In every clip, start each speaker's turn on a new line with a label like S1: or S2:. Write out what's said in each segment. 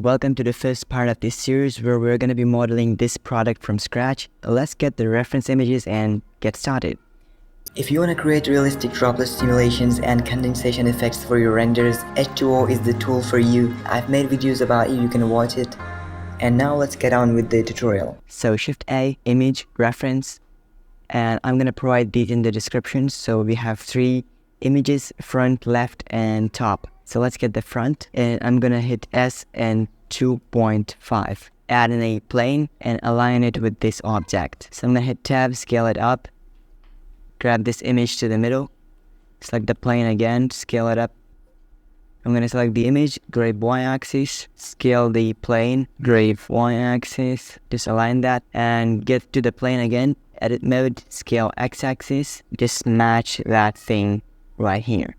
S1: Welcome to the first part of this series where we're going to be modeling this product from scratch. Let's get the reference images and get started. If you want to create realistic droplet simulations and condensation effects for your renders, H2O is the tool for you. I've made videos about it, you can watch it. And now let's get on with the tutorial. So Shift A, image, reference, and I'm going to provide these in the description. So we have 3 images, front, left, and top. So let's get the front, and I'm going to hit S and 2.5. Add in a plane and align it with this object. So I'm going to hit Tab, scale it up. Grab this image to the middle. Select the plane again, scale it up. I'm going to select the image, grab y-axis, scale the plane, grab y-axis, just align that, and get to the plane again, edit mode, scale x-axis, just match that thing right here.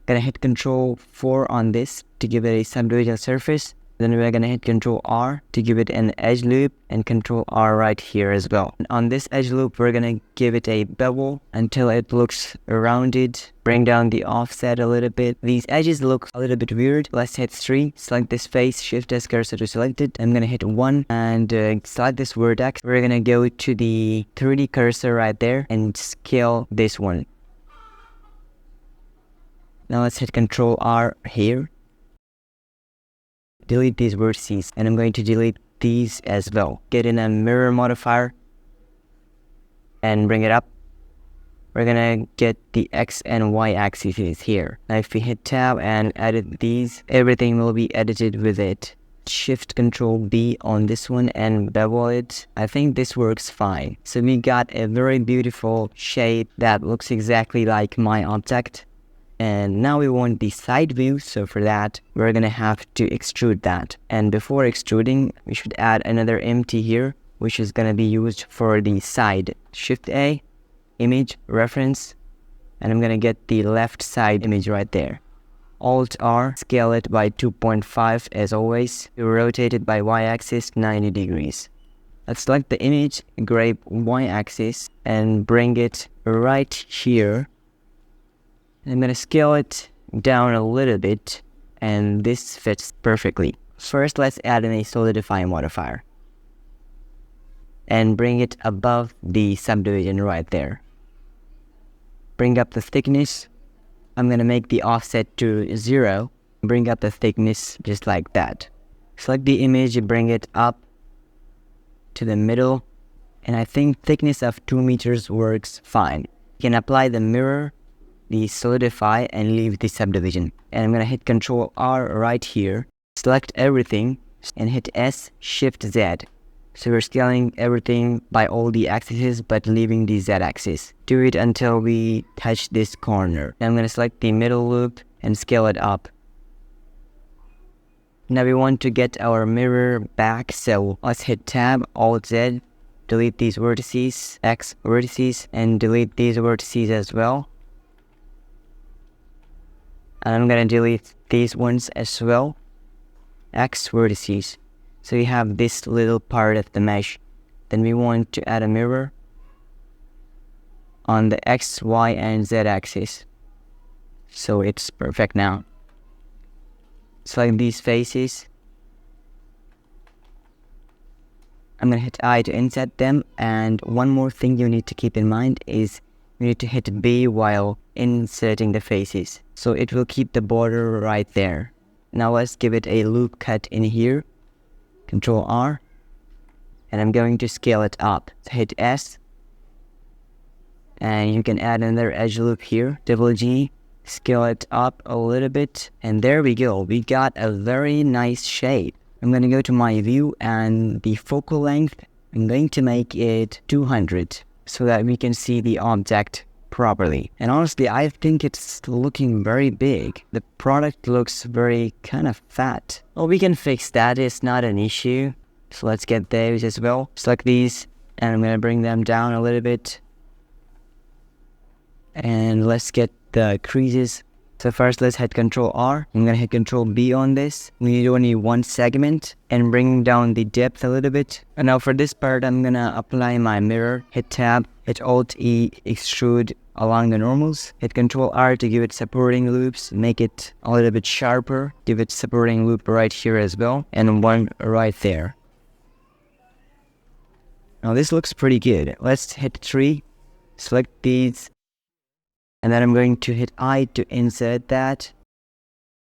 S1: Gonna hit Control 4 on this to give it a subdivision surface. Then we're gonna hit Control R to give it an edge loop, and Control R right here as well. And on this edge loop, we're gonna give it a bevel until it looks rounded. Bring down the offset a little bit. These edges look a little bit weird. Let's hit 3. Select this face, Shift S cursor to select it. I'm gonna hit 1 and select this vertex. We're gonna go to the 3D cursor right there and scale this one. Now let's hit Control R here. Delete these vertices, and I'm going to delete these as well. Get in a mirror modifier and bring it up. We're gonna get the X and Y axes here. Now if we hit Tab and edit these, everything will be edited with it. Shift Control B on this one and bevel it. I think this works fine. So we got a very beautiful shape that looks exactly like my object. And now we want the side view, so for that, we're gonna have to extrude that. And before extruding, we should add another empty here, which is gonna be used for the side. Shift A, image, reference, and I'm gonna get the left side image right there. Alt R, scale it by 2.5 as always. Rotate it by y-axis 90 degrees. Let's select the image, grab y-axis, and bring it right here. I'm going to scale it down a little bit, and this fits perfectly. First, let's add in a solidify modifier and bring it above the subdivision right there. Bring up the thickness. I'm going to make the offset to 0. Bring up the thickness just like that. Select the image, bring it up to the middle, and I think thickness of 2 meters works fine. You can apply the mirror, the solidify, and leave the subdivision. And I'm gonna hit Control R right here, select everything, and hit S, Shift Z. So we're scaling everything by all the axes, but leaving the Z axis. Do it until we touch this corner. Then I'm gonna select the middle loop and scale it up. Now we want to get our mirror back, so let's hit Tab, Alt Z, delete these vertices, X vertices, and delete these vertices as well. And I'm gonna delete these ones as well, X vertices. So we have this little part of the mesh. Then we want to add a mirror on the X, Y, and Z axis. So it's perfect now. Select these faces. I'm gonna hit I to inset them, and one more thing you need to keep in mind is you need to hit B while inserting the faces. So it will keep the border right there. Now let's give it a loop cut in here. Control R. And I'm going to scale it up. So hit S. And you can add another edge loop here. Double G. Scale it up a little bit. And there we go. We got a very nice shape. I'm going to go to my view, and the focal length, I'm going to make it 200 so that we can see the object properly. And honestly, I think it's looking very big. The product looks very kind of fat. Well, we can fix that, it's not an issue. So let's get those as well. Select these, and I'm gonna bring them down a little bit. And let's get the creases. So first, let's hit Control R. I'm gonna hit Control B on this. We need only one segment and bring down the depth a little bit. And now for this part, I'm gonna apply my mirror, hit Tab, hit Alt E, extrude along the normals. Hit Ctrl R to give it supporting loops, make it a little bit sharper. Give it supporting loop right here as well, and one right there. Now this looks pretty good. Let's hit 3, select these, and then I'm going to hit I to insert that.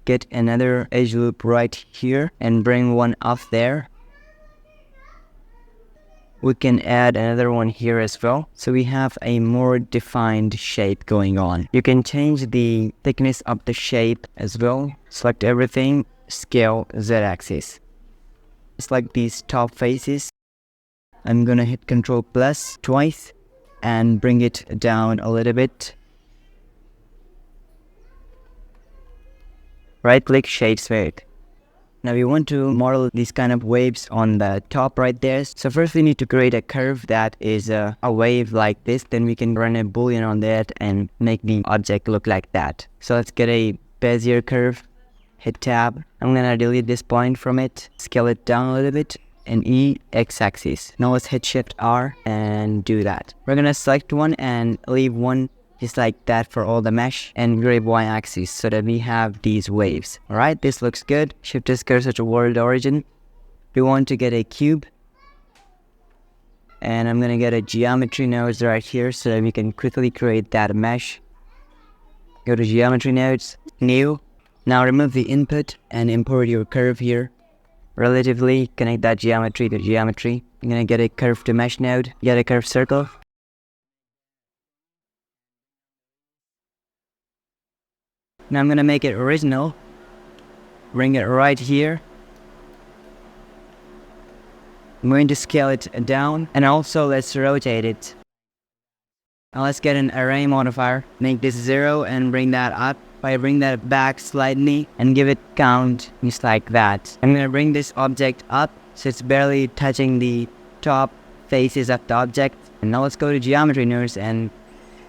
S1: Get another edge loop right here and bring one up there. We can add another one here as well, so we have a more defined shape going on. You can change the thickness of the shape as well. Select everything, scale Z-axis. Select these top faces. I'm gonna hit Ctrl plus twice and bring it down a little bit. Right click, shade smooth. Now we want to model these kind of waves on the top right there. So first we need to create a curve that is a wave like this. Then we can run a boolean on that and make the object look like that. So let's get a Bezier curve. Hit tab. I'm gonna delete this point from it. Scale it down a little bit. And E, X-axis. Now let's hit Shift R and do that. We're gonna select one and leave one just like that for all the mesh, and grab Y-axis so that we have these waves. Alright, this looks good. Shift this cursor to world origin. We want to get a cube, and I'm gonna get a geometry nodes right here so that we can quickly create that mesh. Go to geometry nodes, new. Now remove the input and import your curve here. Relatively connect that geometry to geometry. I'm gonna get a curve to mesh node, get a curve circle. Now I'm gonna make it original, bring it right here. I'm going to scale it down, and also let's rotate it. Now let's get an array modifier, make this 0 and bring that up. I bring that back slightly and give it count just like that. I'm gonna bring this object up so it's barely touching the top faces of the object. And now let's go to geometry nodes and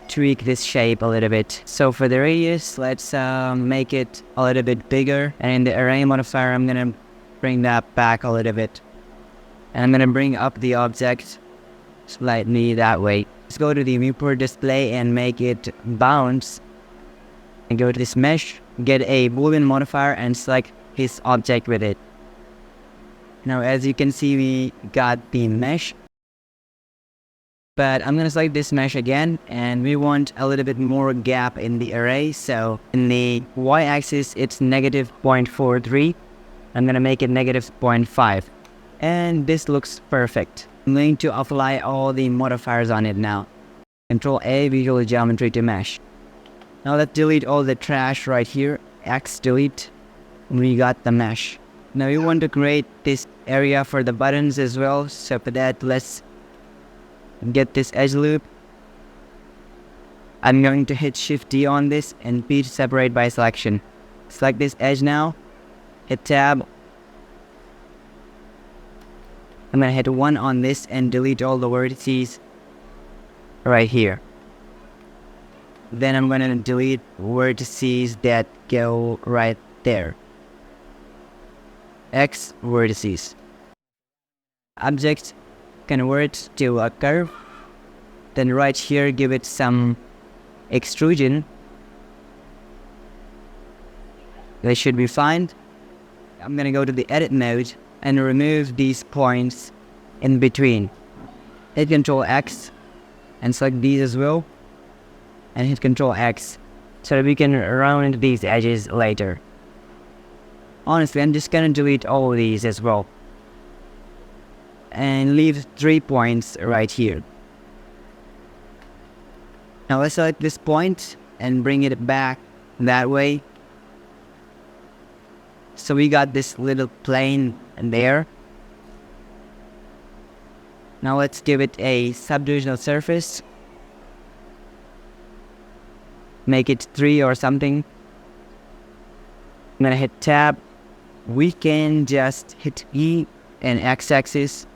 S1: tweak this shape a little bit. So for the radius, let's make it a little bit bigger, and in the array modifier I'm gonna bring that back a little bit, and I'm gonna bring up the object slightly that way. Let's go to the viewport display and make it bounce, and go to this mesh, get a boolean modifier and select his object with it. Now as you can see, we got the mesh. But I'm gonna select this mesh again, and we want a little bit more gap in the array. So in the y-axis, it's negative 0.43. I'm gonna make it negative 0.5. And this looks perfect. I'm going to apply all the modifiers on it now. Control A, visual geometry to mesh. Now let's delete all the trash right here. X delete. We got the mesh. Now we want to create this area for the buttons as well. So for that, let's get this edge loop. I'm going to hit Shift D on this and P to separate by selection. Select this edge now, hit tab. I'm gonna hit 1 on this and delete all the vertices right here. Then I'm gonna delete vertices that go right there. X vertices. Object, convert to a curve. Then right here, give it some extrusion. That should be fine. I'm gonna go to the edit mode and remove these points in between. Hit Control X and select these as well, and hit Control X so that we can round these edges later. Honestly, I'm just gonna delete all of these as well and leave 3 points right here. Now let's select this point and bring it back that way. So we got this little plane there. Now let's give it a subdivisional surface. Make it 3 or something. I'm gonna hit tab. We can just hit E and X-axis.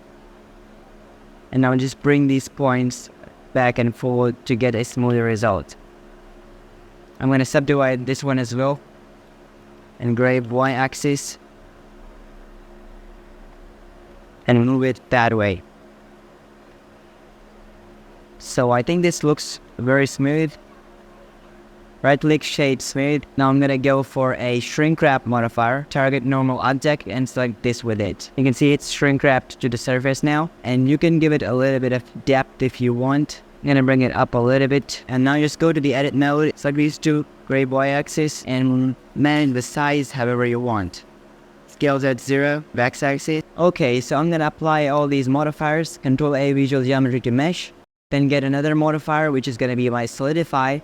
S1: And now just bring these points back and forward to get a smoother result. I'm gonna subdivide this one as well and grab Y-axis and move it that way. So I think this looks very smooth. Right click shade smooth. Now I'm gonna go for a shrink wrap modifier, target normal object and select this with it. You can see it's shrink wrapped to the surface now, and you can give it a little bit of depth if you want. I'm gonna bring it up a little bit, and now just go to the edit mode, select these two gray y-axis and manage the size however you want. Scales at 0, x-axis. Okay, so I'm gonna apply all these modifiers, Control A visual geometry to mesh, then get another modifier which is gonna be my solidify,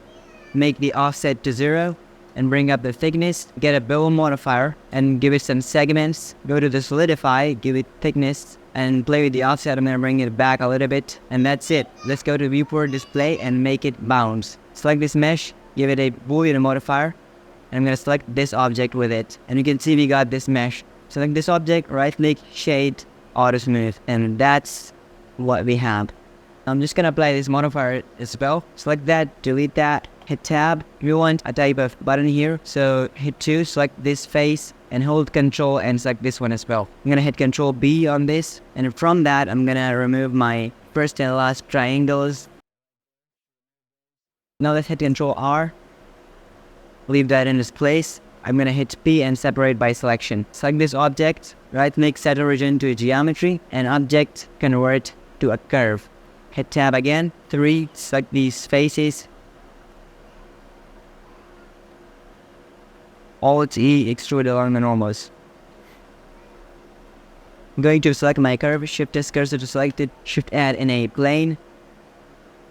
S1: make the offset to 0 and bring up the thickness, get a bevel modifier and give it some segments, go to the solidify, give it thickness and play with the offset. I'm gonna bring it back a little bit and that's it. Let's go to viewport display and make it bounce. Select this mesh, give it a boolean modifier and I'm gonna select this object with it and you can see we got this mesh. Select this object, right click, shade, auto smooth, and that's what we have. I'm just gonna apply this modifier as well. Select that, delete that, hit tab. You want a type of button here, so hit 2, select this face and hold control and select this one as well. I'm gonna hit control B on this, and from that I'm gonna remove my first and last triangles. Now let's hit control R, leave that in its place. I'm gonna hit P and separate by selection. Select this object, right click, set origin to geometry and object convert to a curve. Hit tab again, 3, select these faces, Alt E, extrude along the normals. I'm going to select my curve, shift this cursor to select it, shift add in a plane,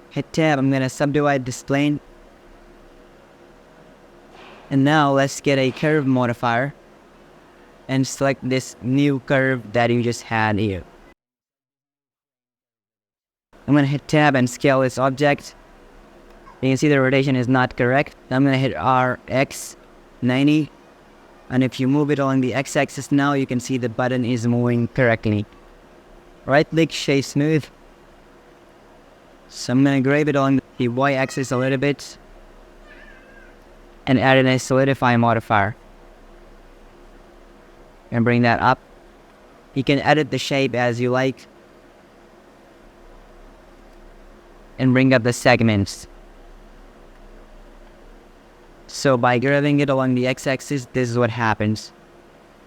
S1: hit tab, I'm gonna subdivide this plane. And now let's get a curve modifier and select this new curve that you just had here. I'm gonna hit tab and scale this object. You can see the rotation is not correct. I'm gonna hit RX 90, and if you move it along the x-axis now, you can see the button is moving correctly. Right click, shade smooth. So I'm gonna grab it on the y-axis a little bit and add in a solidify modifier and bring that up. You can edit the shape as you like and bring up the segments. So by grabbing it along the x-axis, this is what happens.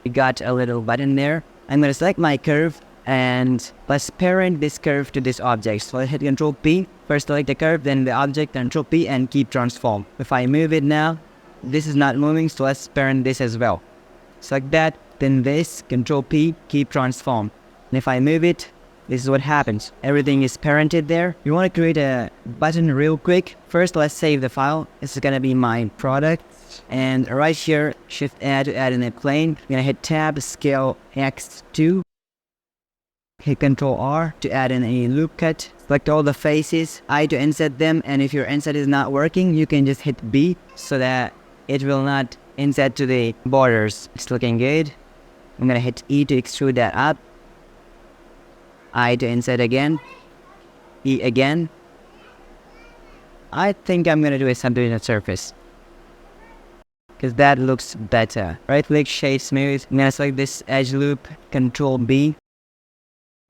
S1: We got a little button there. I'm gonna select my curve and let's parent this curve to this object. So I hit Control P, first select the curve, then the object, Control P and keep transform. If I move it now, this is not moving, so let's parent this as well. Select that, then this, Control P, keep transform. And if I move it, this is what happens. Everything is parented there. You want to create a button real quick. First, let's save the file. This is gonna be my product. And right here, Shift add to add in a plane. I'm gonna hit tab, scale X2. Hit Control R to add in a loop cut. Select all the faces, I to inset them. And if your inset is not working, you can just hit B so that it will not inset to the borders. It's looking good. I'm gonna hit E to extrude that up. I to insert again, E again. I think I'm gonna do a subdivision surface because that looks better. Right click, shade smooth. I'm gonna select this edge loop, Control B,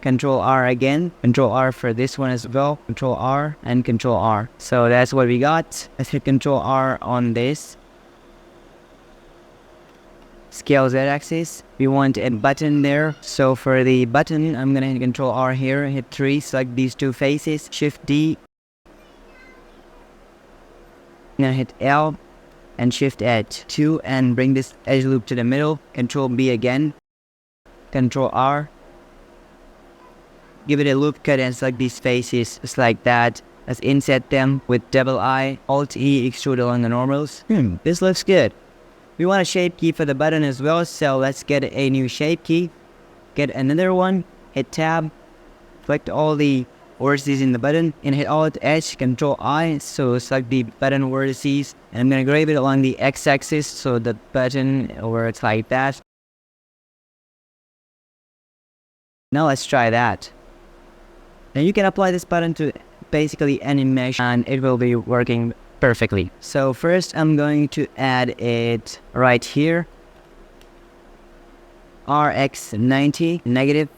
S1: Control R again, Control R for this one as well, Control R and Control R. So that's what we got. Let's hit Control R on this. Scale Z-axis. We want a button there. So for the button, I'm gonna hit Control R here, hit 3, select these two faces, Shift D. I'm gonna hit L and Shift Edge 2 and bring this edge loop to the middle. Control B again, Control R. Give it a loop cut and select these faces just like that. Let's inset them with double I, Alt E, extrude along the normals. This looks good. We want a shape key for the button as well, so let's get a new shape key. Get another one, hit tab, select all the vertices in the button, and hit Alt H, Control I, so select the button vertices. And I'm gonna grab it along the x-axis, so the button works like that. Now let's try that. Now you can apply this button to basically any mesh and it will be working perfectly. So first I'm going to add it right here. RX90 negative.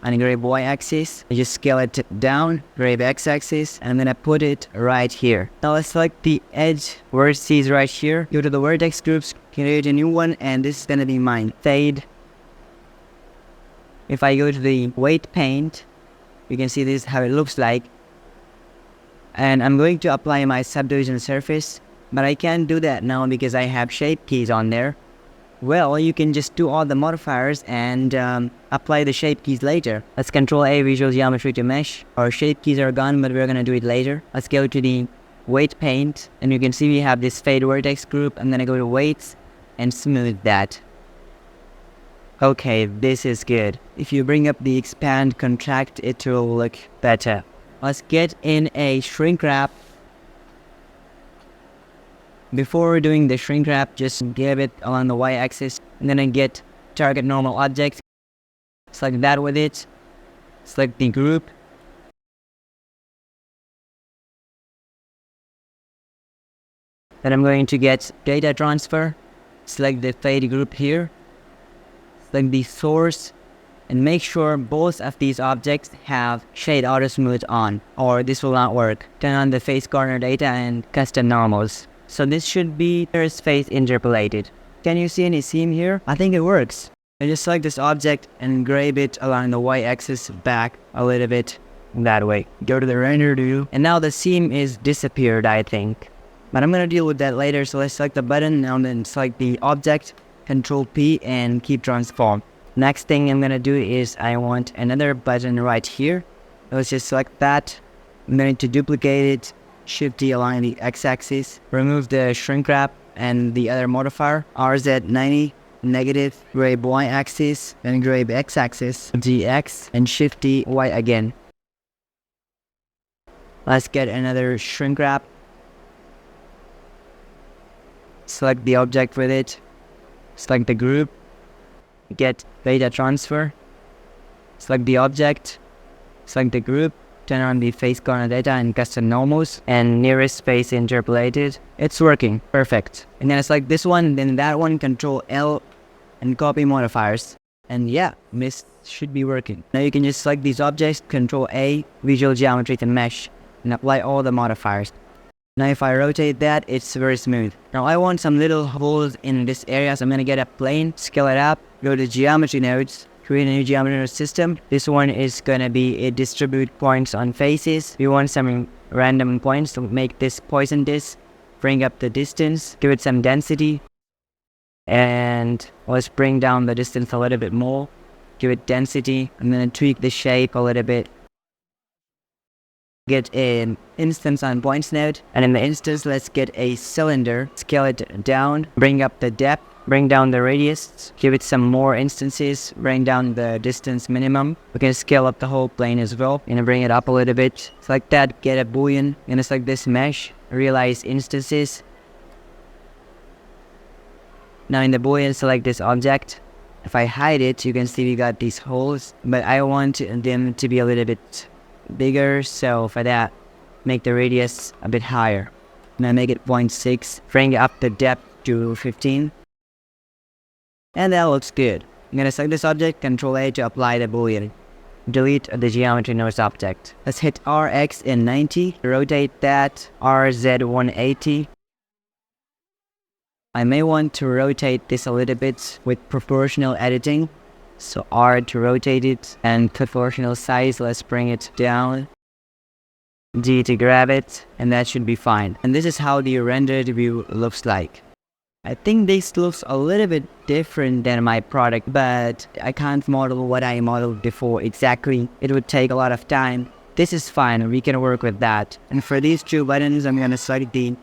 S1: and grab y-axis. I just scale it down, grab x-axis, and I'm gonna put it right here. Now let's select the edge vertices right here. Go to the vertex groups, create a new one, and this is gonna be mine. Fade. If I go to the weight paint, you can see this is how it looks like. And I'm going to apply my subdivision surface, but I can't do that now because I have shape keys on there. Well, you can just do all the modifiers and apply the shape keys later. Let's Control A, Visual Geometry to mesh. Our shape keys are gone, but we're gonna do it later. Let's go to the weight paint, and you can see we have this fade vertex group. I'm gonna go to weights and smooth that. Okay, this is good. If you bring up the expand contract, it will look better. Let's get in a shrink wrap. Before doing the shrink wrap, just give it along the y-axis, and then I get target normal object. Select that with it. Select the group. Then I'm going to get data transfer. Select the fade group here. Select the source, and make sure both of these objects have shade auto smooth on, or this will not work. Turn on the face corner data and custom normals. So this should be first face interpolated. Can you see any seam here? I think it works. I just select this object and grab it along the y-axis back a little bit that way. Go to the render view, and now the seam is disappeared, I think. But I'm gonna deal with that later, so let's select the button and then select the object. Control P and keep transform. Next thing I'm gonna do is I want another button right here. Let's just select that. I'm going to duplicate it, Shift D align the x-axis, remove the shrink wrap and the other modifier, RZ90, negative, grab y-axis, then grab x-axis, GX, and Shift D Y again. Let's get another shrink wrap. Select the object with it. Select the group, get data transfer, select the object, select the group, turn on the face corner data and custom normals, and nearest face interpolated. It's working, perfect. And then I select this one, then that one, Control L, and copy modifiers. And yeah, this should be working. Now you can just select these objects, Control A, Visual Geometry to mesh, and apply all the modifiers. Now if I rotate that, it's very smooth. Now I want some little holes in this area, so I'm gonna get a plane, scale it up, go to geometry nodes, create a new geometry node system. This one is gonna be a distribute points on faces. We want some random points to make this Poisson disk. Bring up the distance, give it some density, and let's bring down the distance a little bit more. Give it density. I'm gonna tweak the shape a little bit. Get an instance on points node, and in the instance let's get a cylinder, scale it down, bring up the depth, bring down the radius, give it some more instances, bring down the distance minimum. We can scale up the whole plane as well, and bring it up a little bit. Select that, get a boolean, gonna select this mesh, realize instances. Now in the boolean, select this object. If I hide it, you can see we got these holes, but I want them to be a little bit bigger, so for that, make the radius a bit higher. Now make it 0.6, bring up the depth to 15. And that looks good. I'm gonna select this object, Control A to apply the boolean. Delete the geometry nodes object. Let's hit RX in 90, rotate that, RZ 180. I may want to rotate this a little bit with proportional editing. So R to rotate it, and proportional size, let's bring it down. D to grab it, and that should be fine. And this is how the rendered view looks like. I think this looks a little bit different than my product, but I can't model what I modeled before exactly. It would take a lot of time. This is fine, we can work with that. And for these two buttons, I'm gonna select the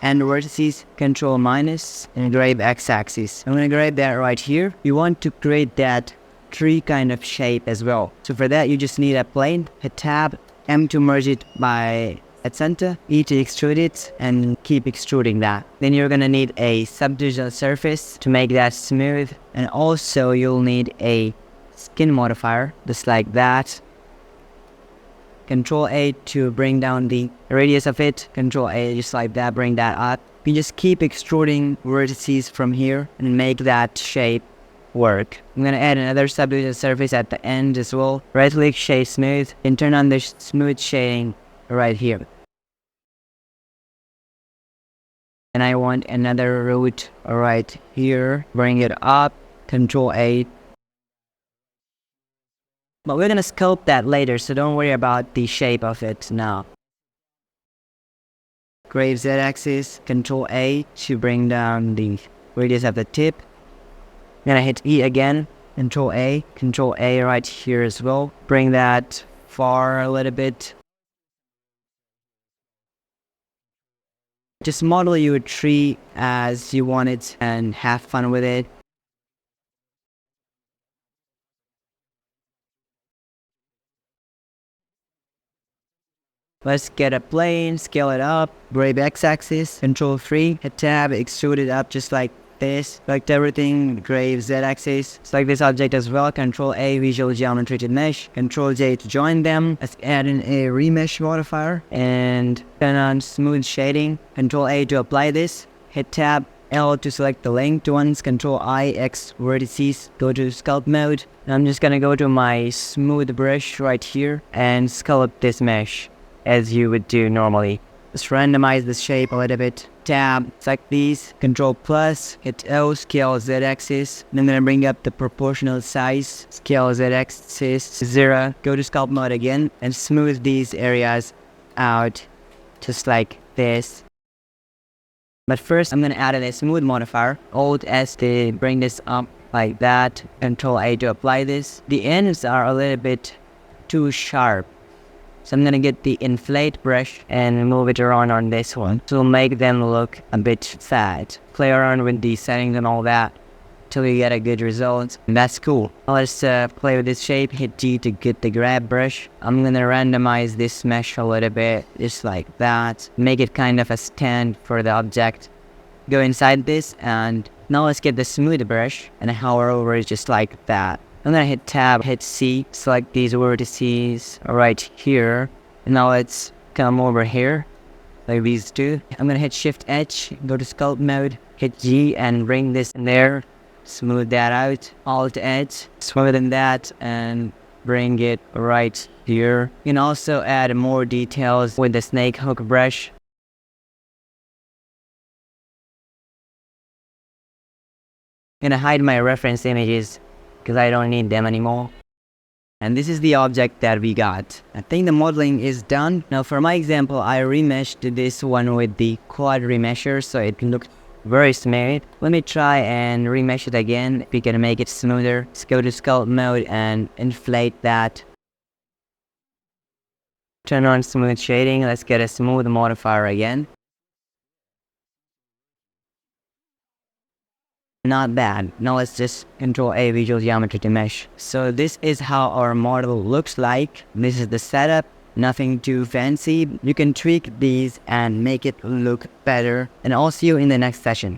S1: end vertices, Control minus, and grab x-axis. I'm gonna grab that right here. You want to create that tree kind of shape as well. So for that, you just need a plane, hit tab, M to merge it by at center, E to extrude it, and keep extruding that. Then you're gonna need a subdivision surface to make that smooth, and also you'll need a skin modifier, just like that. Control A to bring down the radius of it, Control A just like that, bring that up. You just keep extruding vertices from here and make that shape work. I'm gonna add another subdivision surface at the end as well. Right click, shade smooth, and turn on the smooth shading right here. And I want another root right here. Bring it up, Control A. But we're gonna sculpt that later, so don't worry about the shape of it now. Grave Z-axis, Control A to bring down the radius of the tip. Then I hit E again, Control A right here as well. Bring that far a little bit. Just model your tree as you want it and have fun with it. Let's get a plane, scale it up, grab X-axis, Control 3, hit tab, extrude it up just like this. Select everything, grave Z-axis. Select this object as well, Control A, visual geometry to mesh, Control J to join them. Let's add in a remesh modifier and turn on smooth shading. Control A to apply this, hit tab, L to select the linked ones, Control I, X vertices, go to sculpt mode. And I'm just gonna go to my smooth brush right here and sculpt this mesh as you would do normally. Just randomize the shape a little bit. Tab, select these, Control plus, hit O, scale Z-axis. And I'm gonna bring up the proportional size, scale Z-axis 0. Go to sculpt mode again and smooth these areas out just like this. But first, I'm gonna add in a smooth modifier. Alt S to bring this up like that. Control A to apply this. The ends are a little bit too sharp. So I'm gonna get the inflate brush and move it around on this one to make them look a bit fat. Play around with the settings and all that till you get a good result. And that's cool. Now let's play with this shape. Hit G to get the grab brush. I'm gonna randomize this mesh a little bit, just like that. Make it kind of a stand for the object. Go inside this, and now let's get the smooth brush and hover over it just like that. I'm gonna hit tab, hit C, select these vertices right here. And now let's come over here, like these two. I'm gonna hit Shift H, go to sculpt mode, hit G and bring this in there. Smooth that out, Alt Edge, smoothen that and bring it right here. You can also add more details with the snake hook brush. I'm gonna hide my reference images because I don't need them anymore. And this is the object that we got. I think the modeling is done. Now for my example, I remeshed this one with the quad remesher so it looked very smooth. Let me try and remesh it again. If we can make it smoother, let's go to sculpt mode and inflate that. Turn on smooth shading. Let's get a smooth modifier again. Not bad. Now let's just Control A, visual geometry to mesh. So this is how our model looks like. This is the setup. Nothing too fancy. You can tweak these and make it look better. And I'll see you in the next session.